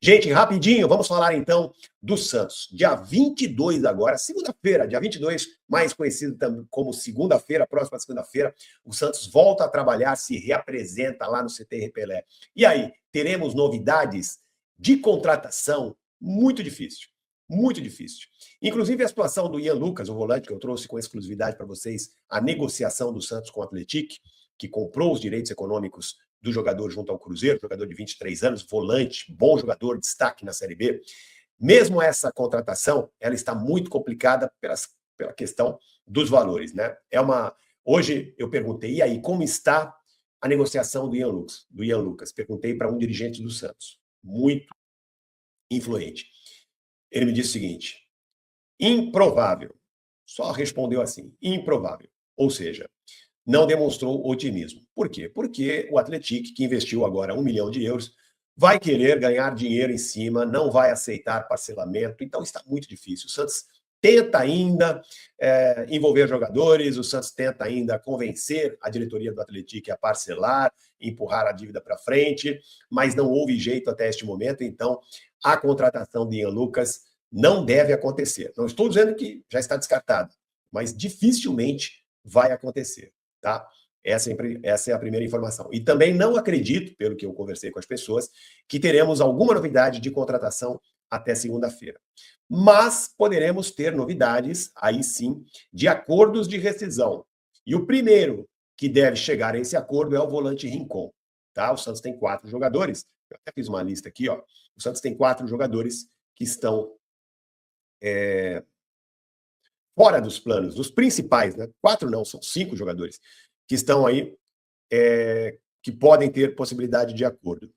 Gente, rapidinho, vamos falar então do Santos. Dia 22 agora, segunda-feira, dia 22, mais conhecido também como segunda-feira, próxima segunda-feira, o Santos volta a trabalhar, se reapresenta lá no CT Pelé. E aí, teremos novidades de contratação? Muito difícil, muito difícil. Inclusive a situação do Ian Lucas, o volante que eu trouxe com exclusividade para vocês, a negociação do Santos com o Atlético, que comprou os direitos econômicos do jogador junto ao Cruzeiro, jogador de 23 anos, volante, bom jogador, destaque na Série B. Mesmo essa contratação, ela está muito complicada pela questão dos valores, né? Hoje eu perguntei, e aí, como está a negociação do Ian Lucas? Perguntei para um dirigente do Santos, muito influente. Ele me disse o seguinte: improvável. Só respondeu assim, improvável. Ou seja, não demonstrou otimismo. Por quê? Porque o Atlético, que investiu agora 1 milhão de euros, vai querer ganhar dinheiro em cima, não vai aceitar parcelamento, então está muito difícil. O Santos tenta ainda envolver jogadores, o Santos tenta ainda convencer a diretoria do Atlético a parcelar, empurrar a dívida para frente, mas não houve jeito até este momento, então a contratação de Ian Lucas não deve acontecer. Não estou dizendo que já está descartada, mas dificilmente vai acontecer. Tá? Essa é a primeira informação. E também não acredito, pelo que eu conversei com as pessoas, que teremos alguma novidade de contratação até segunda-feira. Mas poderemos ter novidades, aí sim, de acordos de rescisão. E o primeiro que deve chegar a esse acordo é o volante Rincon. Tá? O Santos tem 4 jogadores. Eu até fiz uma lista aqui. Ó. O Santos tem 4 jogadores que estão fora dos planos, dos principais, né? 4 não, são 5 jogadores que estão aí, que podem ter possibilidade de acordo.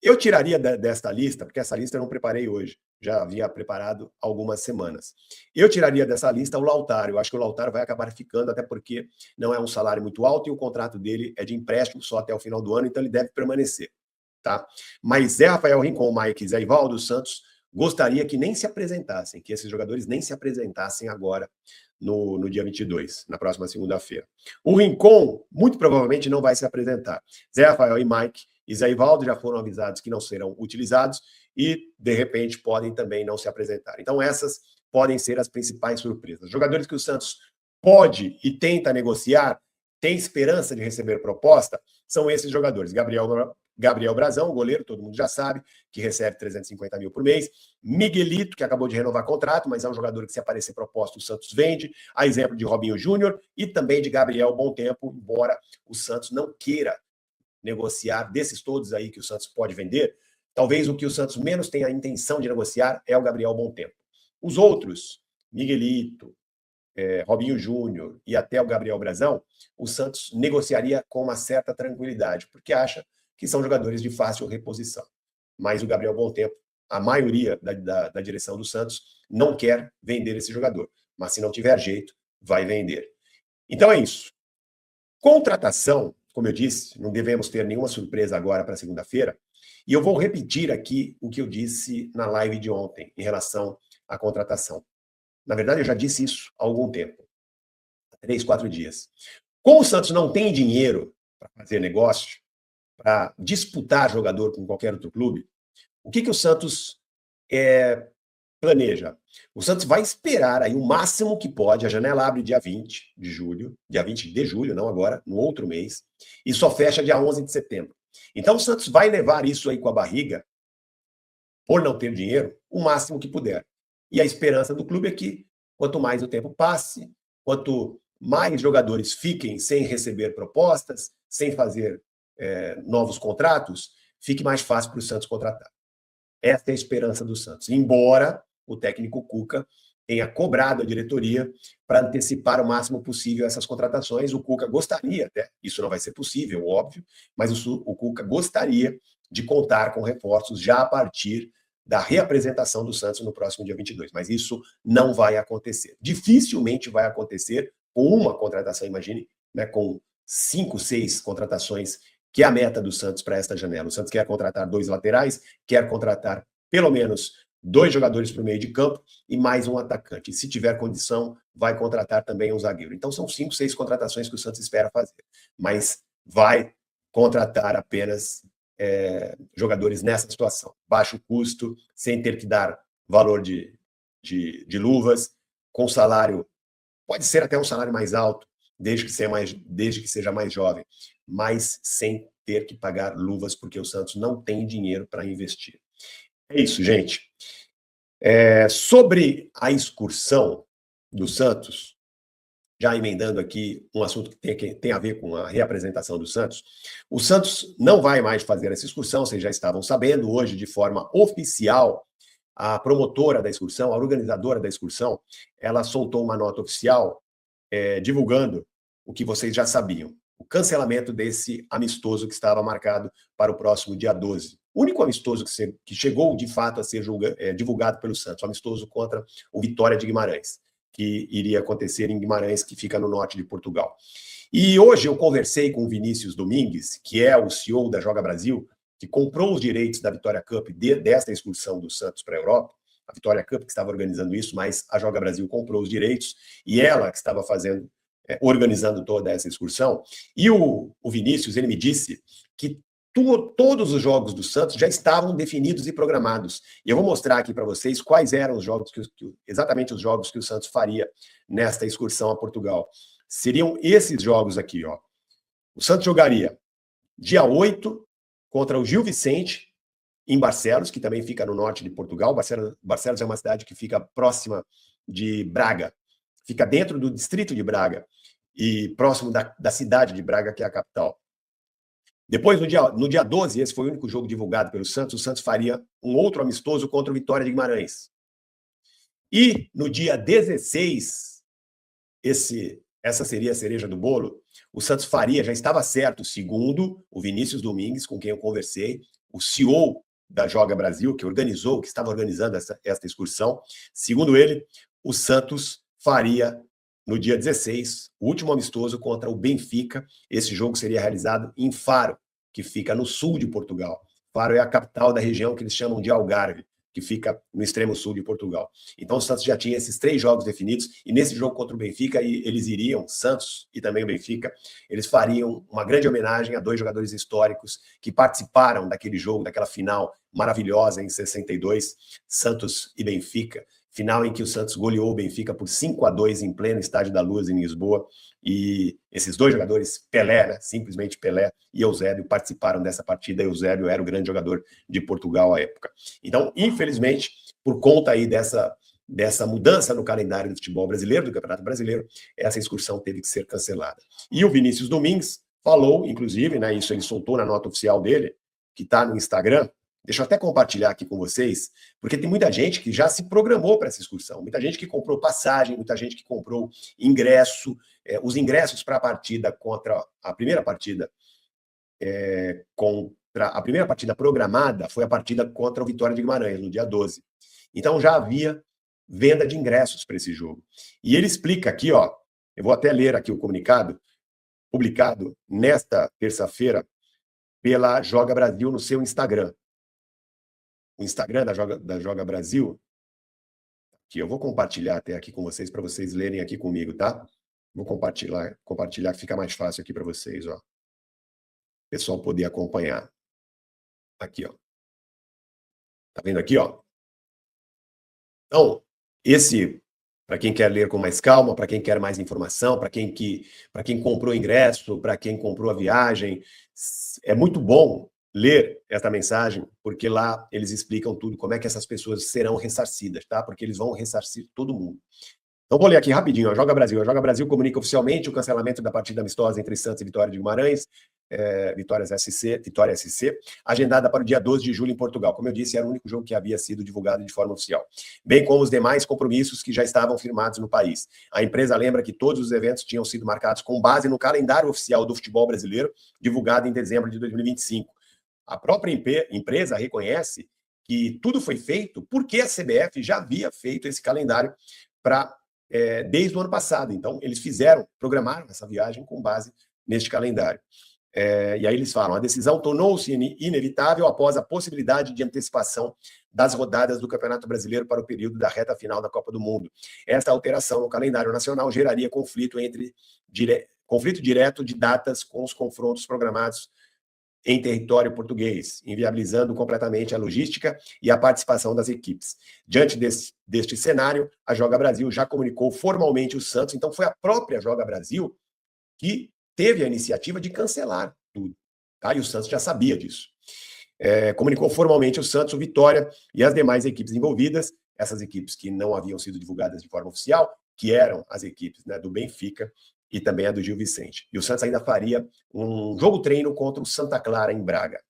Eu tiraria desta lista, porque essa lista eu não preparei hoje, já havia preparado algumas semanas. Eu tiraria dessa lista o Lautaro. Eu acho que o Lautaro vai acabar ficando, até porque não é um salário muito alto e o contrato dele é de empréstimo só até o final do ano, então ele deve permanecer. Tá? Mas Zé Rafael Rincon, Mike, Zé Ivaldo Santos, gostaria que nem se apresentassem, que esses jogadores nem se apresentassem agora no dia 22, na próxima segunda-feira. O Rincon, muito provavelmente, não vai se apresentar. Zé Rafael e Mike e Zé Ivaldo já foram avisados que não serão utilizados e, de repente, podem também não se apresentar. Então, essas podem ser as principais surpresas. Jogadores que o Santos pode e tenta negociar, tem esperança de receber proposta, são esses jogadores. Gabriel Brazão, goleiro, todo mundo já sabe, que recebe 350 mil por mês. Miguelito, que acabou de renovar contrato, mas é um jogador que, se aparecer proposta, o Santos vende. A exemplo de Robinho Júnior e também de Gabriel Bom Tempo, embora o Santos não queira negociar desses todos aí que o Santos pode vender. Talvez o que o Santos menos tenha a intenção de negociar é o Gabriel Bom Tempo. Os outros, Miguelito, Robinho Júnior e até o Gabriel Brazão, o Santos negociaria com uma certa tranquilidade, porque acha que são jogadores de fácil reposição. Mas o Gabriel Bom Tempo, a maioria da direção do Santos, não quer vender esse jogador. Mas se não tiver jeito, vai vender. Então é isso. Contratação, como eu disse, não devemos ter nenhuma surpresa agora para segunda-feira. E eu vou repetir aqui o que eu disse na live de ontem em relação à contratação. Na verdade, eu já disse isso há algum tempo. Há 3, 4 dias. Como o Santos não tem dinheiro para fazer negócio, para disputar jogador com qualquer outro clube, o que o Santos planeja? O Santos vai esperar aí o máximo que pode, a janela abre dia 20 de julho, dia 20 de julho, não agora, no outro mês, e só fecha dia 11 de setembro. Então o Santos vai levar isso aí com a barriga, por não ter dinheiro, o máximo que puder. E a esperança do clube é que, quanto mais o tempo passe, quanto mais jogadores fiquem sem receber propostas, sem fazer novos contratos, fique mais fácil para o Santos contratar. Essa é a esperança do Santos. Embora o técnico Cuca tenha cobrado a diretoria para antecipar o máximo possível essas contratações, o Cuca gostaria até, isso não vai ser possível, óbvio, mas o Cuca gostaria de contar com reforços já a partir da reapresentação do Santos no próximo dia 22. Mas isso não vai acontecer. Dificilmente vai acontecer com uma contratação, imagine, né, com 5, 6 contratações, que é a meta do Santos para esta janela. O Santos quer contratar 2 laterais, quer contratar pelo menos 2 jogadores para o meio de campo e mais um atacante. E se tiver condição, vai contratar também um zagueiro. Então são 5, 6 contratações que o Santos espera fazer. Mas vai contratar apenas jogadores nessa situação. Baixo custo, sem ter que dar valor de luvas, com salário, pode ser até um salário mais alto, desde que seja mais jovem, mas sem ter que pagar luvas, porque o Santos não tem dinheiro para investir. É isso, gente. Sobre a excursão do Santos, já emendando aqui um assunto que tem a ver com a reapresentação do Santos, o Santos não vai mais fazer essa excursão, vocês já estavam sabendo, hoje, de forma oficial, a promotora da excursão, a organizadora da excursão, ela soltou uma nota oficial divulgando o que vocês já sabiam, o cancelamento desse amistoso que estava marcado para o próximo dia 12. O único amistoso que chegou, de fato, a ser divulgado pelo Santos, o amistoso contra o Vitória de Guimarães, que iria acontecer em Guimarães, que fica no norte de Portugal. E hoje eu conversei com o Vinícius Domingues, que é o CEO da Joga Brasil, que comprou os direitos da Vitória Cup desta excursão do Santos para a Europa. A Vitória Cup que estava organizando isso, mas a Joga Brasil comprou os direitos e ela que estava organizando toda essa excursão. E o Vinícius, ele me disse que todos os jogos do Santos já estavam definidos e programados. E eu vou mostrar aqui para vocês quais eram os jogos, exatamente os jogos que o Santos faria nesta excursão a Portugal. Seriam esses jogos aqui, ó. O Santos jogaria dia 8 contra o Gil Vicente, em Barcelos, que também fica no norte de Portugal. Barcelos é uma cidade que fica próxima de Braga, fica dentro do distrito de Braga e próximo da cidade de Braga, que é a capital. Depois, no dia 12, esse foi o único jogo divulgado pelo Santos, o Santos faria um outro amistoso contra o Vitória de Guimarães. E no dia 16, essa seria a cereja do bolo, o Santos faria, já estava certo, segundo o Vinícius Domingues, com quem eu conversei, o CEO da Joga Brasil, que estava organizando esta excursão, segundo ele, o Santos faria no dia 16, o último amistoso contra o Benfica. Esse jogo seria realizado em Faro, que fica no sul de Portugal. Faro é a capital da região que eles chamam de Algarve, que fica no extremo sul de Portugal. Então o Santos já tinha esses 3 jogos definidos, e nesse jogo contra o Benfica, eles iriam, Santos e também o Benfica, eles fariam uma grande homenagem a 2 jogadores históricos que participaram daquele jogo, daquela final maravilhosa em 62, Santos e Benfica, final em que o Santos goleou o Benfica por 5-2 em pleno Estádio da Luz, em Lisboa, e esses 2 jogadores, Pelé, né, simplesmente Pelé e Eusébio, participaram dessa partida. Eusébio era o grande jogador de Portugal à época. Então, infelizmente, por conta aí dessa mudança no calendário do futebol brasileiro, do Campeonato Brasileiro, essa excursão teve que ser cancelada. E o Vinícius Domingues falou, inclusive, né, isso ele soltou na nota oficial dele, que está no Instagram. Deixa eu até compartilhar aqui com vocês, porque tem muita gente que já se programou para essa excursão, muita gente que comprou passagem, muita gente que comprou ingresso, os ingressos para a partida contra a primeira partida, a primeira partida programada foi a partida contra o Vitória de Guimarães, no dia 12. Então já havia venda de ingressos para esse jogo. E ele explica aqui, ó, eu vou até ler aqui o comunicado, publicado nesta terça-feira pela Joga Brasil no seu Instagram. O Instagram da Joga Brasil, que eu vou compartilhar até aqui com vocês, para vocês lerem aqui comigo, tá? Vou compartilhar que fica mais fácil aqui para vocês, ó. O pessoal poder acompanhar. Aqui, ó. Tá vendo aqui, ó? Então, para quem quer ler com mais calma, para quem quer mais informação, para quem comprou ingresso, para quem comprou a viagem, é muito bom ler esta mensagem, porque lá eles explicam tudo, como é que essas pessoas serão ressarcidas, tá? Porque eles vão ressarcir todo mundo. Então vou ler aqui rapidinho, a Joga Brasil. A Joga Brasil comunica oficialmente o cancelamento da partida amistosa entre Santos e Vitória de Guimarães, Vitória SC, agendada para o dia 12 de julho em Portugal. Como eu disse, era o único jogo que havia sido divulgado de forma oficial, bem como os demais compromissos que já estavam firmados no país. A empresa lembra que todos os eventos tinham sido marcados com base no calendário oficial do futebol brasileiro, divulgado em dezembro de 2025. A própria empresa reconhece que tudo foi feito porque a CBF já havia feito esse calendário desde o ano passado. Então, eles programaram essa viagem com base neste calendário. E aí eles falam, a decisão tornou-se inevitável após a possibilidade de antecipação das rodadas do Campeonato Brasileiro para o período da reta final da Copa do Mundo. Esta alteração no calendário nacional geraria conflito direto de datas com os confrontos programados em território português, inviabilizando completamente a logística e a participação das equipes. Diante deste cenário, a Joga Brasil já comunicou formalmente o Santos, então foi a própria Joga Brasil que teve a iniciativa de cancelar tudo, tá? E o Santos já sabia disso. Comunicou formalmente o Santos, o Vitória e as demais equipes envolvidas, essas equipes que não haviam sido divulgadas de forma oficial, que eram as equipes, né, do Benfica e também a do Gil Vicente. E o Santos ainda faria um jogo-treino contra o Santa Clara, em Braga.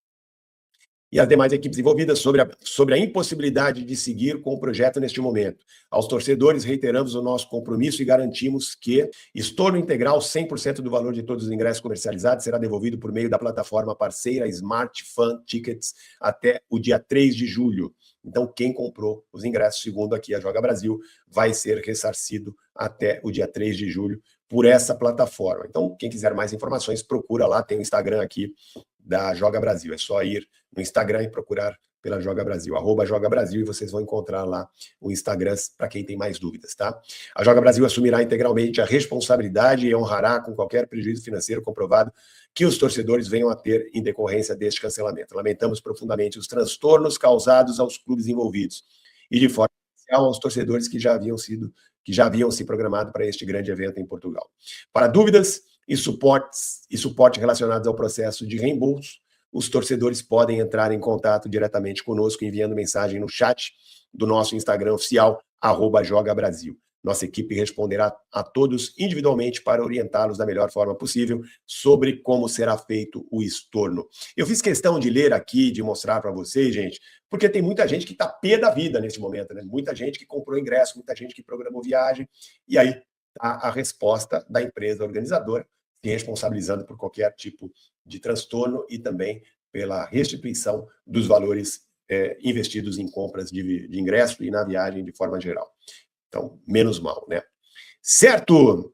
E as demais equipes envolvidas sobre a impossibilidade de seguir com o projeto neste momento. Aos torcedores, reiteramos o nosso compromisso e garantimos que estorno integral 100% do valor de todos os ingressos comercializados será devolvido por meio da plataforma parceira Smart Fan Tickets até o dia 3 de julho. Então, quem comprou os ingressos, segundo aqui a Joga Brasil, vai ser ressarcido até o dia 3 de julho por essa plataforma. Então, quem quiser mais informações, procura lá, tem o Instagram aqui da Joga Brasil. É só ir no Instagram e procurar pela Joga Brasil, @Joga Brasil, e vocês vão encontrar lá o Instagram para quem tem mais dúvidas, tá? A Joga Brasil assumirá integralmente a responsabilidade e honrará com qualquer prejuízo financeiro comprovado que os torcedores venham a ter em decorrência deste cancelamento. Lamentamos profundamente os transtornos causados aos clubes envolvidos e de forma especial aos torcedores que já haviam se programado para este grande evento em Portugal. Para dúvidas e suporte relacionados ao processo de reembolso, os torcedores podem entrar em contato diretamente conosco enviando mensagem no chat do nosso Instagram oficial, @jogabrasil. Nossa equipe responderá a todos individualmente para orientá-los da melhor forma possível sobre como será feito o estorno. Eu fiz questão de ler aqui, de mostrar para vocês, gente, porque tem muita gente que está pé da vida neste momento, né? Muita gente que comprou ingresso, muita gente que programou viagem, e aí tá a resposta da empresa organizadora, se responsabilizando por qualquer tipo de transtorno e também pela restituição dos valores investidos em compras de ingresso e na viagem de forma geral. Então, menos mal, né? Certo!